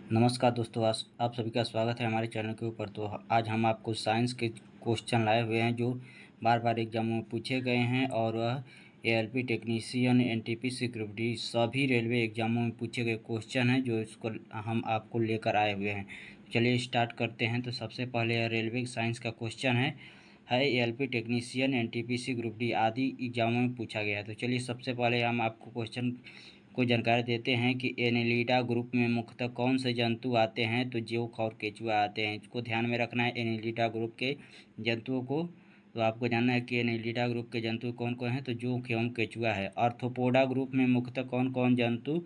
नमस्कार दोस्तों, आप सभी का स्वागत है हमारे चैनल के ऊपर। तो आज हम आपको साइंस के क्वेश्चन लाए हुए हैं जो बार बार एग्जामों में पूछे गए हैं, और वह ALP technician, NTPC group D सभी रेलवे एग्जामों में पूछे गए क्वेश्चन हैं जो इसको हम आपको लेकर आए हुए हैं। चलिए स्टार्ट करते हैं। तो सबसे पहले रेलवे साइंस का क्वेश्चन है ALP technician, NTPC group D आदि एग्जामों में पूछा गया है। तो चलिए सबसे पहले हम आपको क्वेश्चन को जानकारी देते हैं कि एनेलिडा ग्रुप में मुख्यतः कौन से जंतु आते हैं। तो जोंक और केचुआ आते हैं, इसको ध्यान में रखना है एनेलिडा ग्रुप के जंतुओं को। तो आपको जानना है कि एनेलिडा ग्रुप के जंतु कौन कौन हैं। तो जोंक एवं केचुआ है। आर्थ्रोपोडा ग्रुप में मुख्यतः कौन कौन जंतु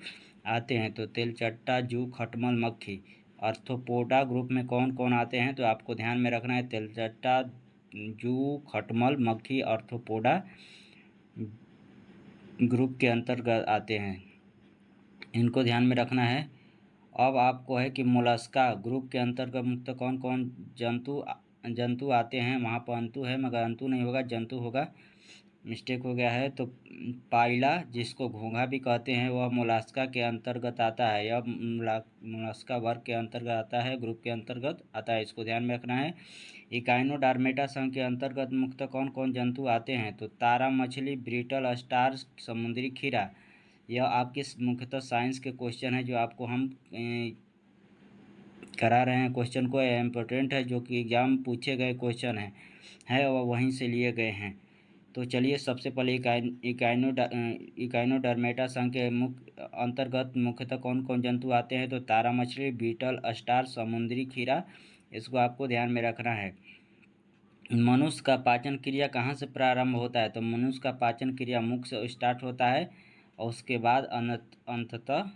आते हैं। तो तेलचट्टा, जू, खटमल, मक्खी। आर्थ्रोपोडा ग्रुप में कौन कौन आते हैं। तो आपको ध्यान में रखना है तेलचट्टा, जू, खटमल, मक्खी आर्थ्रोपोडा ग्रुप के अंतर्गत आते हैं, इनको ध्यान में रखना है। अब आपको है कि मोलस्का ग्रुप के अंतर्गत मुख्यतः कौन कौन जंतु आते हैं। वहाँ पर अंतु है मगर अंतु नहीं होगा, जंतु होगा, मिस्टेक हो गया है। तो पाइला, जिसको घोंघा भी कहते हैं, वह मोलस्का के अंतर्गत आता है। यह मोलस्का वर्ग के अंतर्गत आता है, ग्रुप के अंतर्गत आता है, इसको ध्यान में रखना है। इकाइनोडर्मेटा संघ के अंतर्गत मुख्यतः कौन कौन जंतु आते हैं। तो तारा मछली, ब्रिटल स्टार, समुद्री खीरा। यह आपके मुख्यतः साइंस के क्वेश्चन है जो आपको हम करा रहे हैं। क्वेश्चन को इम्पोर्टेंट है, जो कि एग्जाम पूछे गए क्वेश्चन है वह वहीं से लिए गए हैं। तो चलिए सबसे पहले इकाइनोडर्मेटा संघ के अंतर्गत मुख्यतः कौन कौन जंतु आते हैं। तो तारा मछली, बीटल स्टार, समुद्री खीरा, इसको आपको ध्यान में रखना है। मनुष्य का पाचन क्रिया कहाँ से प्रारंभ होता है। तो मनुष्य का पाचन क्रिया मुख से स्टार्ट होता है और उसके बाद अंततः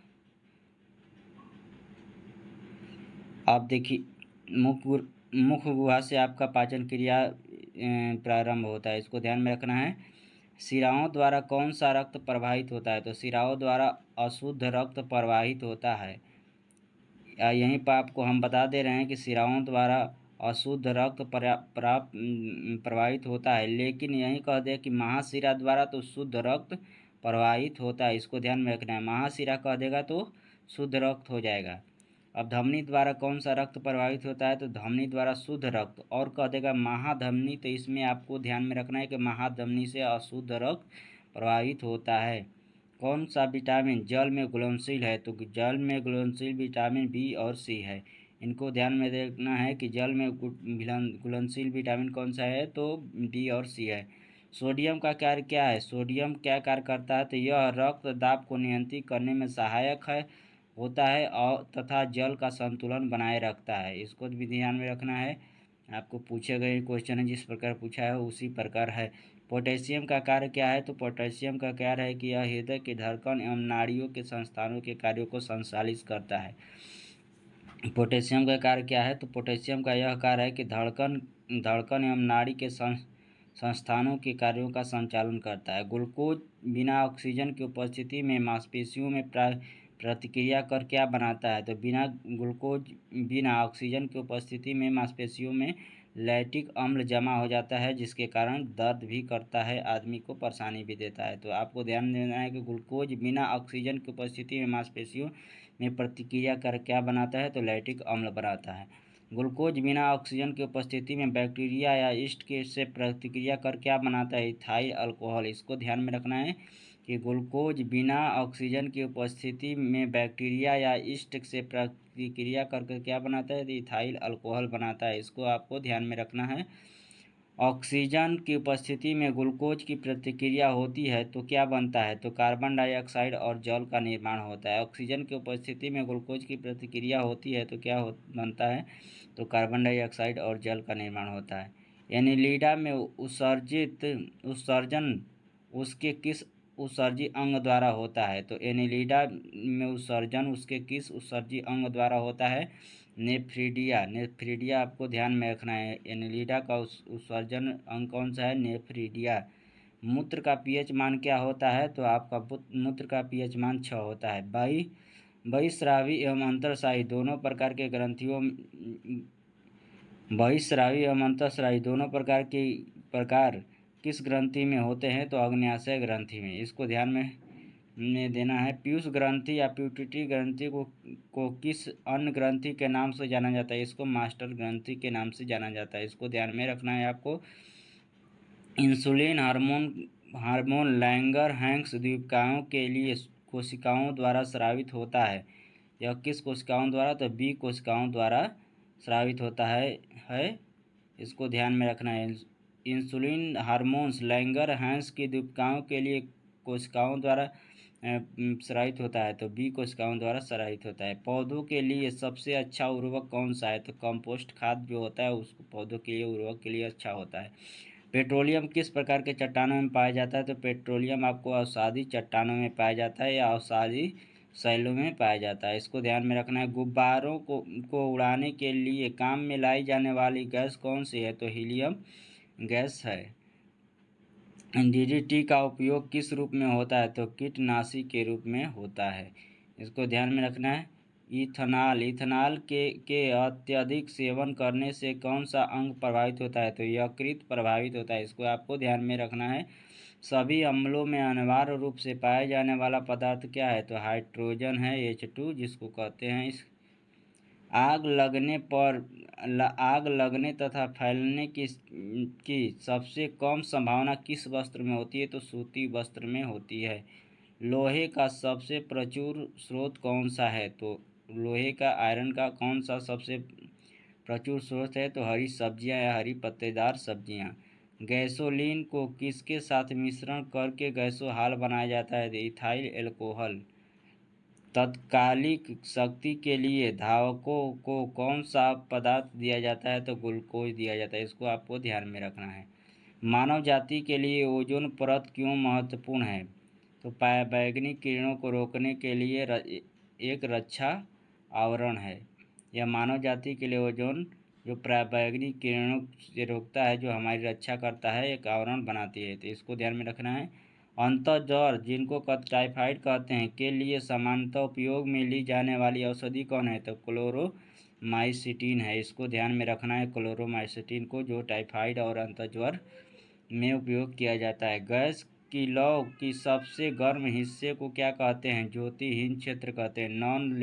आप देखिए मुख गुहा से आपका पाचन क्रिया प्रारंभ होता है, इसको ध्यान में रखना है। शिराओं द्वारा कौन सा रक्त प्रवाहित होता है। तो शिराओं द्वारा अशुद्ध रक्त प्रवाहित होता है। यहीं पर आपको हम बता दे रहे हैं कि शिराओं द्वारा अशुद्ध रक्त प्रवाहित होता है, लेकिन यहीं कह दे कि महाशिरा द्वारा तो शुद्ध रक्त प्रवाहित होता है, इसको ध्यान में रखना है। महाशिरा कह देगा तो शुद्ध रक्त हो जाएगा। अब धमनी द्वारा कौन सा रक्त प्रवाहित होता है। तो धमनी द्वारा शुद्ध रक्त, और कह देगा महाधमनी, तो इसमें आपको ध्यान में रखना है कि महाधमनी से अशुद्ध रक्त प्रवाहित होता है। कौन सा विटामिन जल में घुलनशील है। तो जल में घुलनशील विटामिन बी और सी है, इनको ध्यान में देखना है कि जल में घुलनशील विटामिन कौन सा है। तो बी और सी है। सोडियम का कार्य क्या है। सोडियम क्या कार्य करता है। तो यह रक्त दाब को नियंत्रित करने में सहायक होता है और तथा जल का संतुलन बनाए रखता है, इसको भी ध्यान में रखना है। आपको पूछे गए क्वेश्चन है, जिस प्रकार पूछा है उसी प्रकार है। पोटेशियम का कार्य क्या है। तो पोटेशियम का कार्य है कि यह हृदय की धड़कन एवं नाड़ियों के संस्थानों के कार्यों को संचालित करता है। पोटेशियम का कार्य क्या है। तो पोटेशियम का यह कार्य है कि धड़कन एवं नाड़ी के संस्थानों के कार्यों का संचालन करता है। ग्लूकोज बिना ऑक्सीजन की उपस्थिति में मांसपेशियों में प्रतिक्रिया कर क्या बनाता है। तो बिना ऑक्सीजन की उपस्थिति में मांसपेशियों में लैक्टिक अम्ल जमा हो जाता है, जिसके कारण दर्द भी करता है, आदमी को परेशानी भी देता है। तो आपको ध्यान देना है कि ग्लूकोज बिना ऑक्सीजन की उपस्थिति में मांसपेशियों में प्रतिक्रिया कर क्या बनाता है। तो लैक्टिक अम्ल बनाता है। ग्लूकोज बिना ऑक्सीजन की उपस्थिति में बैक्टीरिया या यीस्ट के से प्रतिक्रिया कर क्या बनाता है। इथाइल अल्कोहल, इसको ध्यान में रखना है कि ग्लूकोज बिना ऑक्सीजन की उपस्थिति में बैक्टीरिया या यीस्ट से प्रतिक्रिया करके क्या बनाता है। तो इथाइल अल्कोहल बनाता है, इसको आपको ध्यान में रखना है। ऑक्सीजन की उपस्थिति में ग्लूकोज की प्रतिक्रिया होती है तो क्या बनता है। तो कार्बन डाइऑक्साइड और जल का निर्माण होता है। ऑक्सीजन की उपस्थिति में ग्लूकोज की प्रतिक्रिया होती है तो क्या बनता है। तो कार्बन डाइऑक्साइड और जल का निर्माण होता है। एनिलिडा में उत्सर्जन उसके किस उत्सर्जी अंग द्वारा होता है। तो एनिलिडा में उत्सर्जन उसके किस उत्सर्जी अंग द्वारा होता है। नेफ्रीडिया आपको ध्यान में रखना है। एनिलिडा का उत्सर्जन अंग कौन सा है। नेफ्रीडिया। मूत्र का पीएच मान क्या होता है। तो आपका मूत्र का पीएच मान 6 होता है। बहिस्रावी एवं अंतरस्रावी दोनों प्रकार के ग्रंथियों बहिस्रावी एवं अंतःस्रावी दोनों प्रकार किस ग्रंथि में होते हैं। तो अग्न्याशय ग्रंथि में, इसको ध्यान में में देना है। पीयूष ग्रंथि या प्यूटरी ग्रंथि को किस अन्य ग्रंथि के नाम से जाना जाता है? इसको मास्टर ग्रंथि के नाम से जाना जाता है, इसको ध्यान में रखना है आपको। इंसुलिन हार्मोन लैंगर-हैंस द्वीपिकाओं के लिए कोशिकाओं द्वारा स्रावित होता है। यह किस कोशिकाओं द्वारा? तो बी कोशिकाओं द्वारा स्रावित होता है। इसको ध्यान में रखना है। इंसुलिन हार्मोन्स लैंगर-हैंस की द्वीपिकाओं के लिए कोशिकाओं द्वारा स्रावित होता है, तो बी कोशिकाओं द्वारा स्रावित होता है। पौधों के लिए सबसे अच्छा उर्वरक कौन सा है? तो कंपोस्ट खाद जो होता है उसको पौधों के लिए उर्वरक के लिए अच्छा होता है। पेट्रोलियम किस प्रकार के चट्टानों में पाया जाता है? तो पेट्रोलियम आपको अवसादी चट्टानों में पाया जाता है या अवसादी शैलों में पाया जाता है, इसको ध्यान में रखना है। गुब्बारों को उड़ाने के लिए काम में लाई जाने वाली गैस कौन सी है? तो हीलियम गैस है। डीडीटी का उपयोग किस रूप में होता है? तो कीटनाशी के रूप में होता है, इसको ध्यान में रखना है। इथेनॉल के अत्यधिक सेवन करने से कौन सा अंग प्रभावित होता है? तो यकृत प्रभावित होता है, इसको आपको ध्यान में रखना है। सभी अम्लों में अनिवार्य रूप से पाया जाने वाला पदार्थ क्या है? तो हाइड्रोजन है, H2 जिसको कहते हैं। इस आग लगने तथा फैलने की सबसे कम संभावना किस वस्त्र में होती है? तो सूती वस्त्र में होती है। लोहे का सबसे प्रचुर स्रोत कौन सा है? तो लोहे का आयरन का कौन सा सबसे प्रचुर स्रोत है? तो हरी सब्जियां या हरी पत्तेदार सब्जियां। गैसोलीन को किसके साथ मिश्रण करके गैसोहाल बनाया जाता है? Ethyl alcohol. तात्कालिक शक्ति के लिए धावकों को कौन सा पदार्थ दिया जाता है? तो ग्लूकोज दिया जाता है, इसको आपको ध्यान में रखना है। मानव जाति के लिए ओजोन परत क्यों महत्वपूर्ण है? तो बैगनी किरणों को रोकने के लिए एक रक्षा आवरण है। यह मानव जाति के लिए ओजोन जो बैगनी किरणों से रोकता है, जो हमारी रक्षा करता है, एक आवरण बनाती है, तो इसको ध्यान में रखना है। अंतःज्वर जिनको टाइफाइड कहते हैं के लिए सामान्यतः उपयोग में ली जाने वाली औषधि कौन है? तो क्लोरोमाइसिटिन है, इसको ध्यान में रखना है। क्लोरोमाइसिटिन को जो टाइफाइड और अंतःज्वर में उपयोग किया जाता है। गैस की लौ की सबसे गर्म हिस्से को क्या कहते हैं? ज्योतिहीन क्षेत्र कहते हैं, नॉन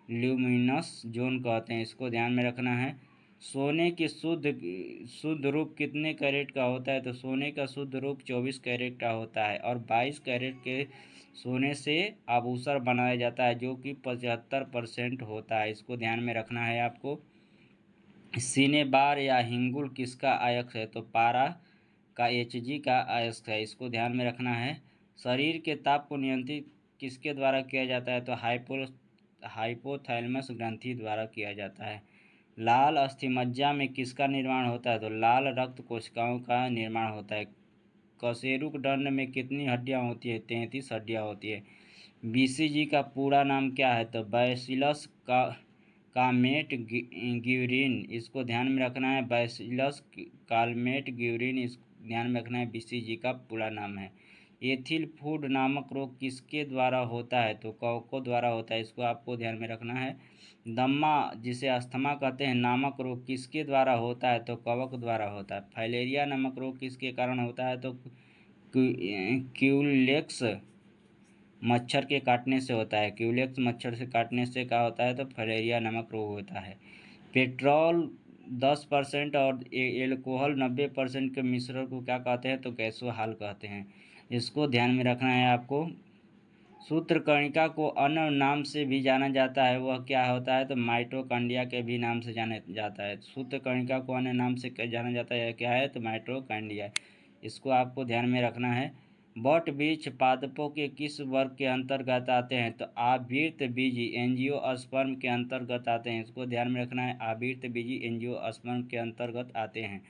ल्यूमिनस जोन कहते हैं, इसको ध्यान में रखना है। सोने की शुद्ध रूप कितने कैरेट का होता है? तो सोने का शुद्ध रूप 24 कैरेट का होता है और 22 कैरेट के सोने से आभूषण बनाया जाता है, जो कि 75% होता है, इसको ध्यान में रखना है आपको। सिनेबार या हिंगुल किसका अयस्क है? तो पारा का Hg का अयस्क है, इसको ध्यान में रखना है। शरीर के ताप को नियंत्रित किसके द्वारा किया जाता है? तो हाइपोथैलेमस ग्रंथि द्वारा किया जाता है। लाल अस्थिमज्जा में किसका निर्माण होता है? तो लाल रक्त कोशिकाओं का निर्माण होता है। कशेरुक दंड में कितनी हड्डियां होती है? 33 हड्डियां होती है। बीसीजी का पूरा नाम क्या है? तो बैसिलस कामेट ग्यूरिन, इसको ध्यान में रखना है। बैसिलस कालमेट ग्यूरिन, इस ध्यान में रखना है, बीसीजी का पूरा नाम है। एथिल फूड नामक रोग किसके द्वारा होता है? तो कवकों द्वारा होता है, इसको आपको ध्यान में रखना है। दम्मा जिसे अस्थमा कहते हैं नामक रोग किसके द्वारा होता है? तो कवक द्वारा होता है। फाइलेरिया नामक रोग किसके कारण होता है? तो क्यूलेक्स मच्छर के काटने से होता है। क्यूलेक्स मच्छर से काटने से क्या होता है? तो फाइलेरिया नामक रोग होता है। पेट्रोल 10% और एल्कोहल 90% के मिश्रण को क्या कहते हैं? तो गैसोहाल कहते हैं, इसको ध्यान में रखना है आपको। सूत्रकणिका को अन्य नाम से भी जाना जाता है, वह क्या होता है? तो माइटोकॉन्ड्रिया के भी नाम से जाना जाता है। सूत्रकणिका को अन्य नाम से जाना जाता है, क्या है? तो माइटोकॉन्ड्रिया, इसको आपको ध्यान में रखना है। बट बीज पादपों के किस वर्ग के अंतर्गत आते हैं? तो आवृत बीजी एंजियोस्पर्म के अंतर्गत आते हैं, इसको ध्यान में रखना है। आवृत बीजी एंजियोस्पर्म के अंतर्गत आते हैं।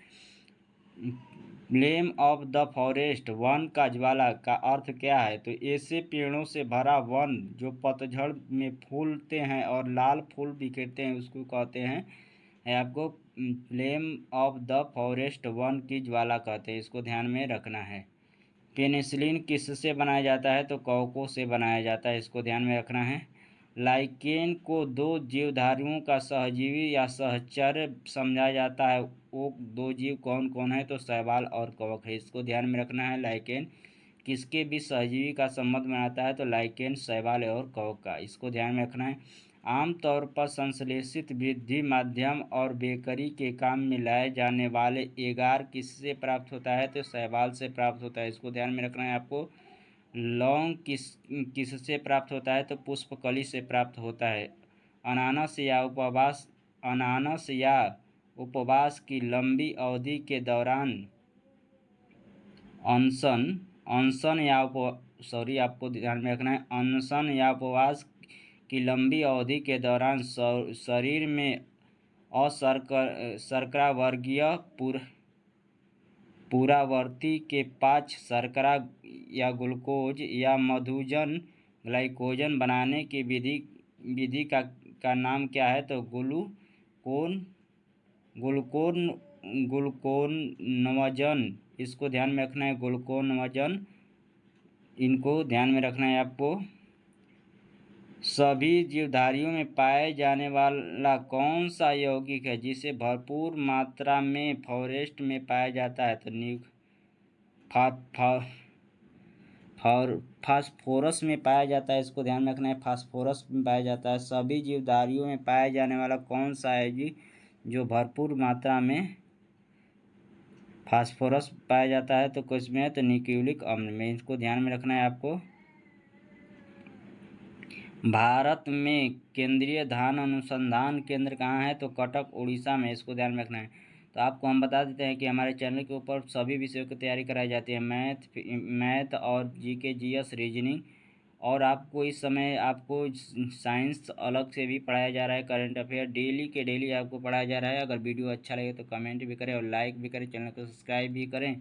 Flame of the forest, one का ज्वाला का अर्थ क्या है? तो ऐसे पेड़ों से भरा वन जो पतझड़ में फूलते हैं और लाल फूल बिखेरते हैं, उसको कहते हैं, है आपको flame of the forest, one की ज्वाला कहते हैं, इसको ध्यान में रखना है। पेनिसिलिन किससे बनाया जाता है? तो कवकों से बनाया जाता है, इसको ध्यान में रखना है। लाइकेन को दो जीवधारियों का सहजीवी या सहचर्य समझा जाता है, वो दो जीव कौन कौन है? तो शैवाल और कवक है, इसको ध्यान में रखना है। लाइकेन किसके बीच सहजीवी का संबंध बनाता है? तो लाइकेन, शैवाल और कवक का। इसको ध्यान में रखना है। आमतौर पर संश्लेषित वृद्धि माध्यम और बेकरी के काम में लाए जाने वाले एगार किससे प्राप्त होता है? तो शैवाल से प्राप्त होता है। इसको ध्यान में रखना है आपको। लौंग किससे प्राप्त होता है? तो पुष्पकली से प्राप्त होता है। अनानास या उपवास की लंबी अवधि के दौरान आपको ध्यान में रखना है। अनशन या उपवास की लंबी अवधि के दौरान शरीर में शर्करा वर्गीय पुरावर्ती के पाँच शर्करा या ग्लूकोज या मधुजन ग्लाइकोजन बनाने की विधि का नाम क्या है? तो ग्लूकोनवजन। इसको ध्यान में रखना है, ग्लूकोनवजन। इनको ध्यान में रखना है आपको। सभी जीवधारियों में पाए जाने वाला कौन सा यौगिक है जिसे भरपूर मात्रा में फॉरेस्ट में पाया जाता है? तो फास्फोरस में पाया जाता है। इसको ध्यान में रखना है, फास्फोरस में पाया जाता है। सभी जीवधारियों में पाया जाने वाला कौन सा है जी जो भरपूर मात्रा में फास्फोरस पाया जाता है? तो कुछ में है तो न्यूक्लिक अम्ल में। इसको ध्यान में रखना है आपको। भारत में केंद्रीय धान अनुसंधान केंद्र कहाँ है? तो कटक, उड़ीसा में। इसको ध्यान में रखना है। तो आपको हम बता देते हैं कि हमारे चैनल के ऊपर सभी विषयों की तैयारी कराई जाती है, मैथ और जीके, जीएस, रीजनिंग। और आपको इस समय साइंस अलग से भी पढ़ाया जा रहा है। करंट अफेयर डेली के डेली आपको पढ़ाया जा रहा है। अगर वीडियो अच्छा लगे तो कमेंट भी करें और लाइक भी करें, चैनल को सब्सक्राइब भी करें।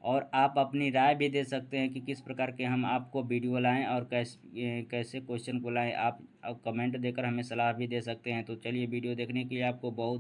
और आप अपनी राय भी दे सकते हैं कि किस प्रकार के हम आपको वीडियो लाएं और कैसे क्वेश्चन को लाएं। आप कमेंट देकर हमें सलाह भी दे सकते हैं। तो चलिए, वीडियो देखने के लिए आपको बहुत